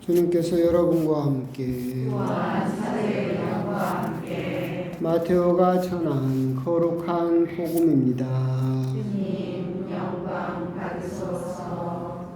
주님께서 여러분과 함께 마테오가 전한 거룩한 복음입니다. 주님 영광 받으소서.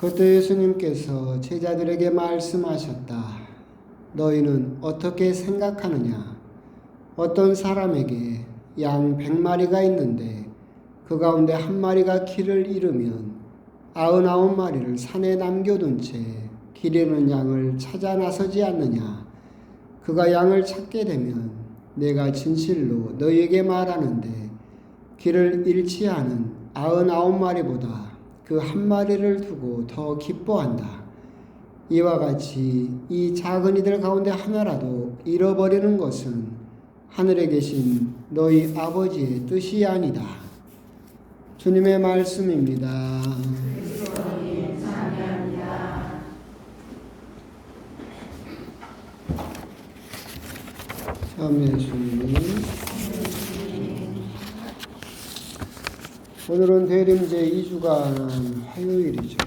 그때 예수님께서 제자들에게 말씀하셨다. 너희는 어떻게 생각하느냐? 어떤 사람에게 양 100마리가 있는데 그 가운데 한 마리가 길을 잃으면 99마리를 산에 남겨둔 채 길 잃은 양을 찾아 나서지 않느냐. 그가 양을 찾게 되면 내가 진실로 너희에게 말하는데 길을 잃지 않은 99마리보다 그 한 마리를 두고 더 기뻐한다. 이와 같이 이 작은 이들 가운데 하나라도 잃어버리는 것은 하늘에 계신 너희 아버지의 뜻이 아니다. 주님의 말씀입니다. 그리스도님 찬양합니다. 아멘. 주님. 오늘은 대림제 2주간 화요일이죠.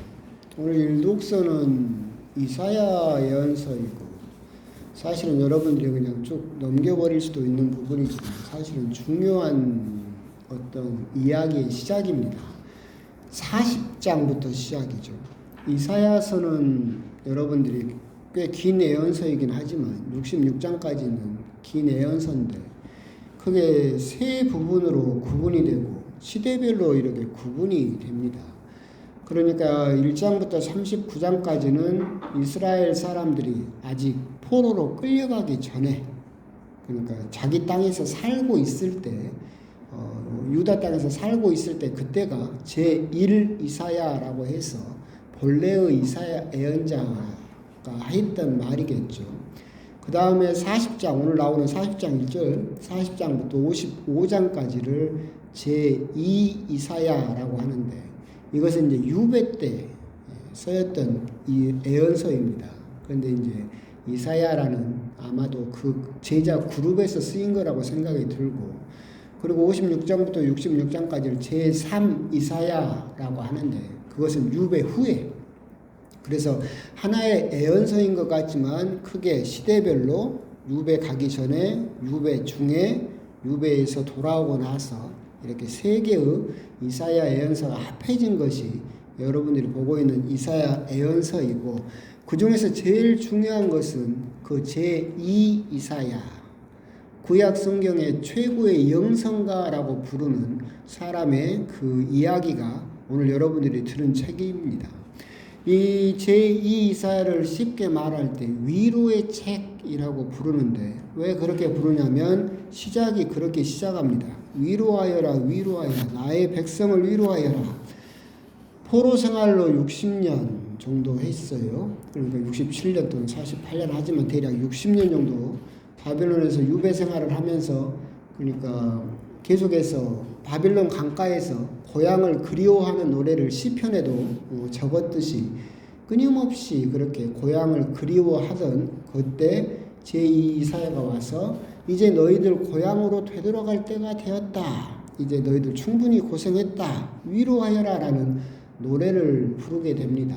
오늘 일독서는 이사야 예언서이고 사실은 여러분들이 그냥 쭉 넘겨버릴 수도 있는 부분이지만 사실은 중요한 어떤 이야기의 시작입니다. 40장부터 시작이죠. 이사야서는 여러분들이 꽤 긴 예언서이긴 하지만 66장까지는 긴 예언서인데 크게 세 부분으로 구분이 되고 시대별로 이렇게 구분이 됩니다. 그러니까 1장부터 39장까지는 이스라엘 사람들이 아직 포로로 끌려가기 전에, 그러니까 자기 땅에서 살고 있을 때, 유다 땅에서 살고 있을 때 그때가 제1 이사야라고 해서 본래의 이사야 예언자가 했던 말이겠죠. 그 다음에 40장, 오늘 나오는 40장 1절, 40장부터 55장까지를 제2 이사야라고 하는데 이것은 이제 유배 때 쓰였던 이 예언서입니다. 그런데 이제 이사야라는 아마도 그 제자 그룹에서 쓰인 거라고 생각이 들고, 그리고 56장부터 66장까지를 제3 이사야라고 하는데 그것은 유배 후에, 그래서 하나의 예언서인 것 같지만 크게 시대별로 유배 가기 전에, 유배 중에, 유배에서 돌아오고 나서 이렇게 세 개의 이사야 예언서가 합해진 것이 여러분들이 보고 있는 이사야 예언서이고, 그 중에서 제일 중요한 것은 그 제2 이사야, 구약 성경의 최고의 영성가라고 부르는 사람의 그 이야기가 오늘 여러분들이 들은 책입니다. 이 제2 이사야를 쉽게 말할 때 위로의 책이라고 부르는데 왜 그렇게 부르냐면 시작이 그렇게 시작합니다. 위로하여라, 위로하여라, 나의 백성을 위로하여라. 포로 생활로 60년 정도 했어요. 그러니까 67년 또는 48년 하지만 대략 60년 정도 바빌론에서 유배 생활을 하면서, 그러니까 계속해서 바빌론 강가에서 고향을 그리워하는 노래를 시편에도 적었듯이 끊임없이 그렇게 고향을 그리워하던 그때 제2 이사야가 와서 이제 너희들 고향으로 되돌아갈 때가 되었다. 이제 너희들 충분히 고생했다. 위로하여라 라는 노래를 부르게 됩니다.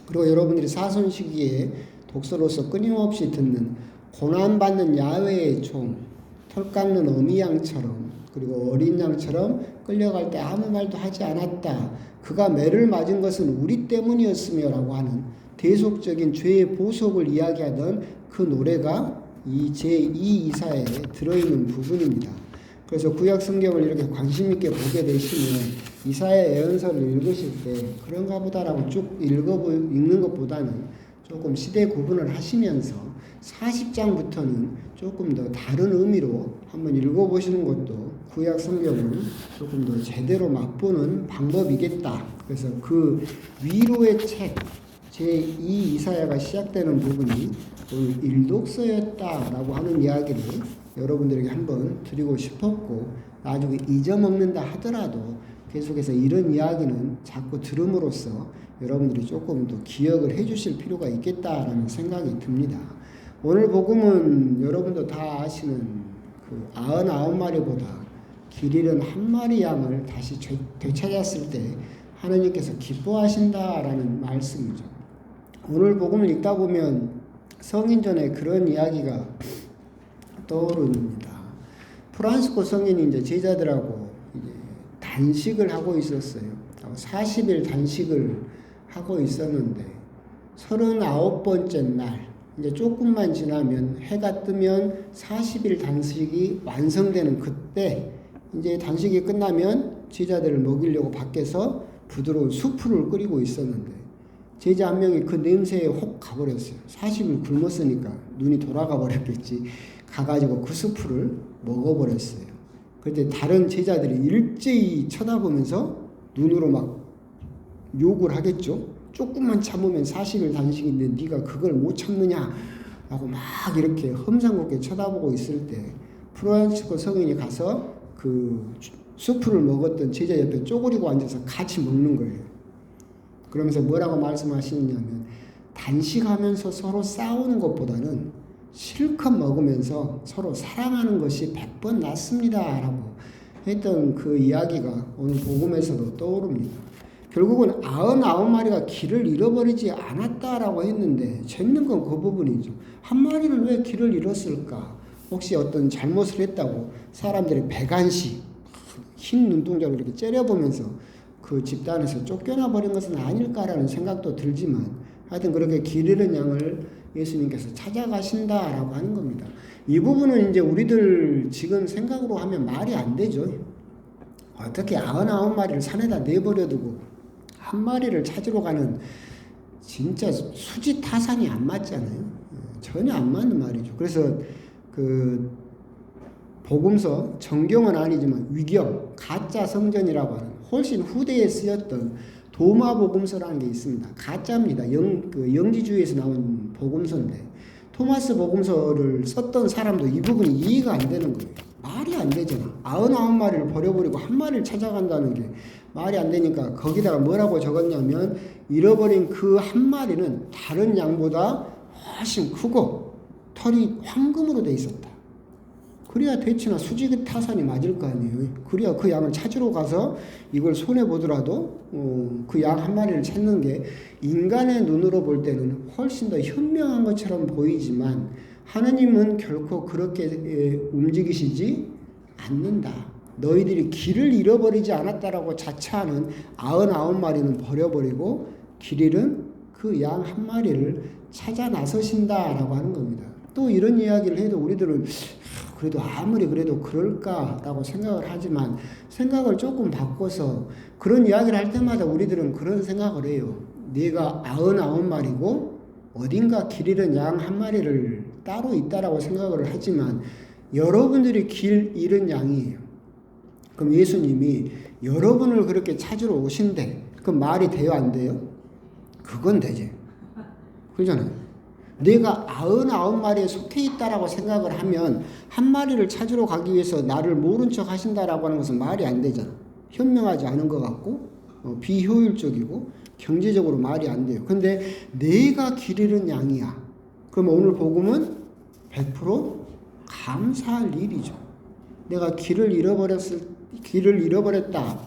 그리고 여러분들이 사선 시기에 독서로서 끊임없이 듣는 고난받는 야훼의 종, 털 깎는 어미 양처럼, 그리고 어린 양처럼 끌려갈 때 아무 말도 하지 않았다. 그가 매를 맞은 것은 우리 때문이었으며 라고 하는 대속적인 죄의 보속을 이야기하던 그 노래가 이 제2 이사야에 들어있는 부분입니다. 그래서 구약 성경을 이렇게 관심 있게 보게 되시면 이사야 예언서를 읽으실 때 그런가 보다라고 쭉 읽는 것보다는 조금 시대 구분을 하시면서 40장부터는 조금 더 다른 의미로 한번 읽어보시는 것도 구약 성경을 조금 더 제대로 맛보는 방법이겠다. 그래서 그 위로의 책 제2 이사야가 시작되는 부분이 오늘 일독서였다라고 하는 이야기를 여러분들에게 한번 드리고 싶었고, 나중에 잊어먹는다 하더라도 계속해서 이런 이야기는 자꾸 들음으로써 여러분들이 조금 더 기억을 해 주실 필요가 있겠다라는 생각이 듭니다. 오늘 복음은 여러분도 다 아시는 그 99마리보다 길 잃은 한 마리 양을 다시 되찾았을 때 하나님께서 기뻐하신다라는 말씀이죠. 오늘 복음을 읽다 보면 성인전에 그런 이야기가 떠오릅니다. 프란시스코 성인이 이제 제자들하고 이제 단식을 하고 있었어요. 40일 단식을 하고 있었는데 39번째 날 이제 조금만 지나면 해가 뜨면 40일 단식이 완성되는 그때 이제 단식이 끝나면 제자들을 먹이려고 밖에서 부드러운 수프를 끓이고 있었는데 제자 한 명이 그 냄새에 혹 가버렸어요. 40일 굶었으니까 눈이 돌아가 버렸겠지. 가가지고 그 수프를 먹어버렸어요. 그때 다른 제자들이 일제히 쳐다보면서 눈으로 막 욕을 하겠죠. 조금만 참으면 40일 단식인데 네가 그걸 못 참느냐 라고 막 이렇게 험상궂게 쳐다보고 있을 때 프란시스코 성인이 가서 그 수프를 먹었던 제자 옆에 쪼그리고 앉아서 같이 먹는 거예요. 그러면서 뭐라고 말씀하시느냐면 단식하면서 서로 싸우는 것보다는 실컷 먹으면서 서로 사랑하는 것이 100번 낫습니다 라고 했던 그 이야기가 오늘 복음에서도 떠오릅니다. 결국은 99마리가 길을 잃어버리지 않았다라고 했는데 재밌는 건 그 부분이죠. 한 마리는 왜 길을 잃었을까? 혹시 어떤 잘못을 했다고 사람들이 배관시 흰 눈동자로 이렇게 째려보면서 그 집단에서 쫓겨나 버린 것은 아닐까라는 생각도 들지만 하여튼 그렇게 길 잃은 양을 예수님께서 찾아가신다라고 하는 겁니다. 이 부분은 이제 우리들 지금 생각으로 하면 말이 안 되죠. 어떻게 99마리를 산에다 내버려두고 한 마리를 찾으러 가는 진짜 수지타산이 안 맞잖아요. 전혀 안 맞는 말이죠. 그래서 그 복음서 정경은 아니지만 위경 가짜 성전이라고 하는 훨씬 후대에 쓰였던 도마복음서라는 게 있습니다. 가짜입니다. 영지주의에서 나온 복음서인데 토마스 복음서를 썼던 사람도 이 부분이 이해가 안 되는 거예요. 말이 안 되잖아. 99마리를 버려버리고 한 마리를 찾아간다는 게 말이 안 되니까 거기다가 뭐라고 적었냐면 잃어버린 그 한 마리는 다른 양보다 훨씬 크고 털이 황금으로 돼 있었다. 그래야 대치나 수지 타산이 맞을 거 아니에요. 그래야 그 양을 찾으러 가서 이걸 손해 보더라도 그 양 한 마리를 찾는 게 인간의 눈으로 볼 때는 훨씬 더 현명한 것처럼 보이지만 하느님은 결코 그렇게 움직이시지 않는다. 너희들이 길을 잃어버리지 않았다라고 자처하는 99마리는 버려버리고 길 잃은 그 양 한 마리를 찾아 나서신다라고 하는 겁니다. 또 이런 이야기를 해도 우리들은 그래도 아무리 그래도 그럴까라고 생각을 하지만 생각을 조금 바꿔서 그런 이야기를 할 때마다 우리들은 그런 생각을 해요. 네가 99마리고 어딘가 길 잃은 양 한 마리를 따로 있다라고 생각을 하지만 여러분들이 길 잃은 양이에요. 그럼 예수님이 여러분을 그렇게 찾으러 오신대. 그럼 말이 돼요, 안 돼요? 그건 되지. 그러잖아요. 내가 99마리에 속해 있다라고 생각을 하면 한 마리를 찾으러 가기 위해서 나를 모른 척 하신다라고 하는 것은 말이 안 되잖아. 현명하지 않은 것 같고 비효율적이고 경제적으로 말이 안 돼요. 근데 내가 길 잃은 양이야. 그럼 오늘 복음은 100% 감사할 일이죠. 내가 길을 잃어버렸다라고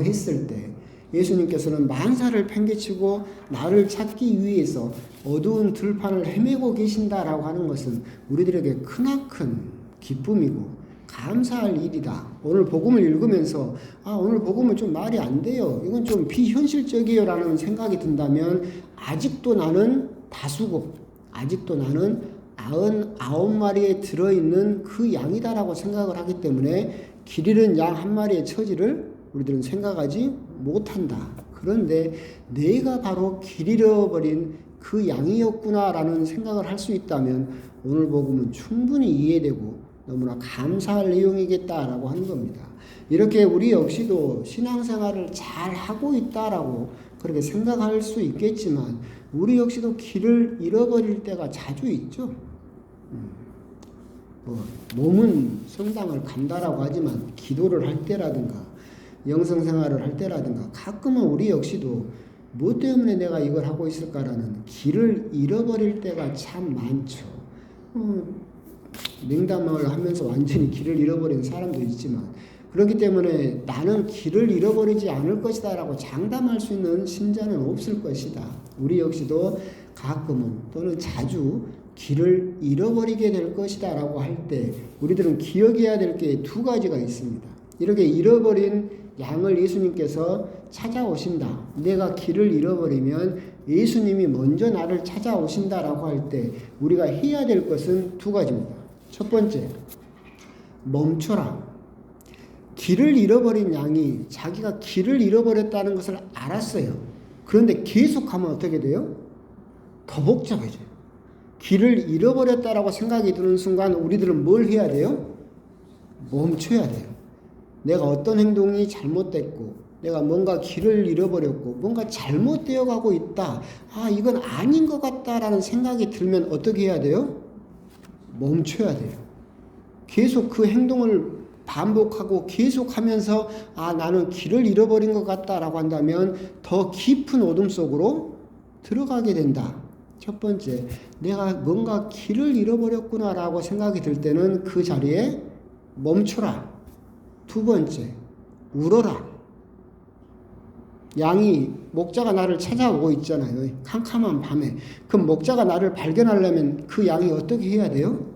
했을 때 예수님께서는 만사를 팽개치고 나를 찾기 위해서 어두운 들판을 헤매고 계신다라고 하는 것은 우리들에게 크나큰 기쁨이고 감사할 일이다. 오늘 복음을 읽으면서 오늘 복음은 좀 말이 안 돼요. 이건 좀 비현실적이에요 라는 생각이 든다면 아직도 나는 다수고 아직도 나는 99마리에 들어있는 그 양이다라고 생각을 하기 때문에 길 잃은 양 한 마리의 처지를 우리들은 생각하지 못한다. 그런데 내가 바로 길 잃어버린 그 양이었구나라는 생각을 할 수 있다면 오늘 복음은 충분히 이해되고 너무나 감사할 내용이겠다라고 하는 겁니다. 이렇게 우리 역시도 신앙생활을 잘 하고 있다라고 그렇게 생각할 수 있겠지만 우리 역시도 길을 잃어버릴 때가 자주 있죠. 몸은 성당을 간다라고 하지만 기도를 할 때라든가 영성생활을 할 때라든가 가끔은 우리 역시도 뭐 때문에 내가 이걸 하고 있을까라는 길을 잃어버릴 때가 참 많죠. 냉담을 하면서 완전히 길을 잃어버린 사람도 있지만 그렇기 때문에 나는 길을 잃어버리지 않을 것이다 라고 장담할 수 있는 신자는 없을 것이다. 우리 역시도 가끔은 또는 자주 길을 잃어버리게 될 것이다 라고 할 때 우리들은 기억해야 될 게 두 가지가 있습니다. 이렇게 잃어버린 양을 예수님께서 찾아오신다. 내가 길을 잃어버리면 예수님이 먼저 나를 찾아오신다라고 할 때 우리가 해야 될 것은 두 가지입니다. 첫 번째, 멈춰라. 길을 잃어버린 양이 자기가 길을 잃어버렸다는 것을 알았어요. 그런데 계속하면 어떻게 돼요? 더 복잡해져요. 길을 잃어버렸다라고 생각이 드는 순간 우리들은 뭘 해야 돼요? 멈춰야 돼요. 내가 어떤 행동이 잘못됐고 내가 뭔가 길을 잃어버렸고 뭔가 잘못되어 가고 있다. 아, 이건 아닌 것 같다라는 생각이 들면 어떻게 해야 돼요? 멈춰야 돼요. 계속 그 행동을 반복하고 계속하면서 아, 나는 길을 잃어버린 것 같다라고 한다면 더 깊은 어둠 속으로 들어가게 된다. 첫 번째, 내가 뭔가 길을 잃어버렸구나라고 생각이 들 때는 그 자리에 멈춰라. 두 번째, 울어라. 양이 목자가 나를 찾아오고 있잖아요. 캄캄한 밤에. 그럼 목자가 나를 발견하려면 그 양이 어떻게 해야 돼요?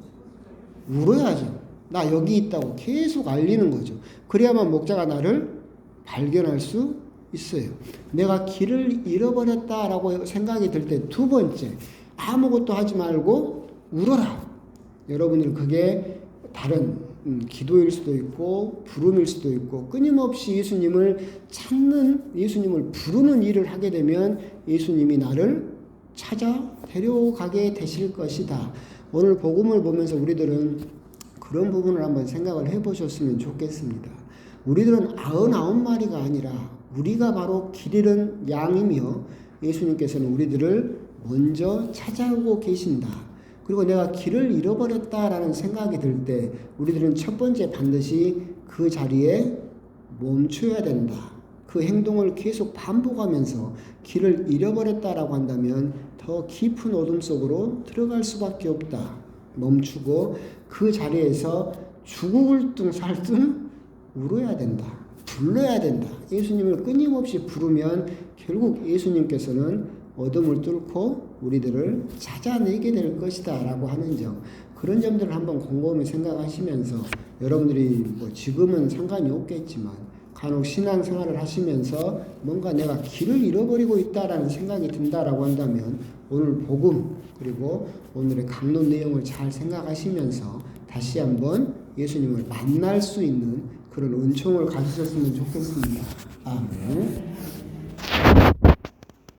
울어야죠. 나 여기 있다고 계속 알리는 거죠. 그래야만 목자가 나를 발견할 수 있어요. 내가 길을 잃어버렸다라고 생각이 들 때 두 번째, 아무것도 하지 말고 울어라. 여러분들 그게 다른 기도일 수도 있고 부름일 수도 있고 끊임없이 예수님을 찾는, 예수님을 부르는 일을 하게 되면 예수님이 나를 찾아 데려가게 되실 것이다. 오늘 복음을 보면서 우리들은 그런 부분을 한번 생각을 해보셨으면 좋겠습니다. 우리들은 99마리가 아니라 우리가 바로 길 잃은 양이며 예수님께서는 우리들을 먼저 찾아오고 계신다. 그리고 내가 길을 잃어버렸다라는 생각이 들 때 우리들은 첫 번째 반드시 그 자리에 멈춰야 된다. 그 행동을 계속 반복하면서 길을 잃어버렸다라고 한다면 더 깊은 어둠 속으로 들어갈 수밖에 없다. 멈추고 그 자리에서 죽을 둥 살 둥 울어야 된다. 불러야 된다. 예수님을 끊임없이 부르면 결국 예수님께서는 어둠을 뚫고 우리들을 찾아내게 될 것이다 라고 하는 점, 그런 점들을 한번 곰곰이 생각하시면서 여러분들이 뭐 지금은 상관이 없겠지만 간혹 신앙생활을 하시면서 뭔가 내가 길을 잃어버리고 있다라는 생각이 든다라고 한다면 오늘 복음 그리고 오늘의 강론 내용을 잘 생각하시면서 다시 한번 예수님을 만날 수 있는 그런 은총을 가지셨으면 좋겠습니다. 아멘.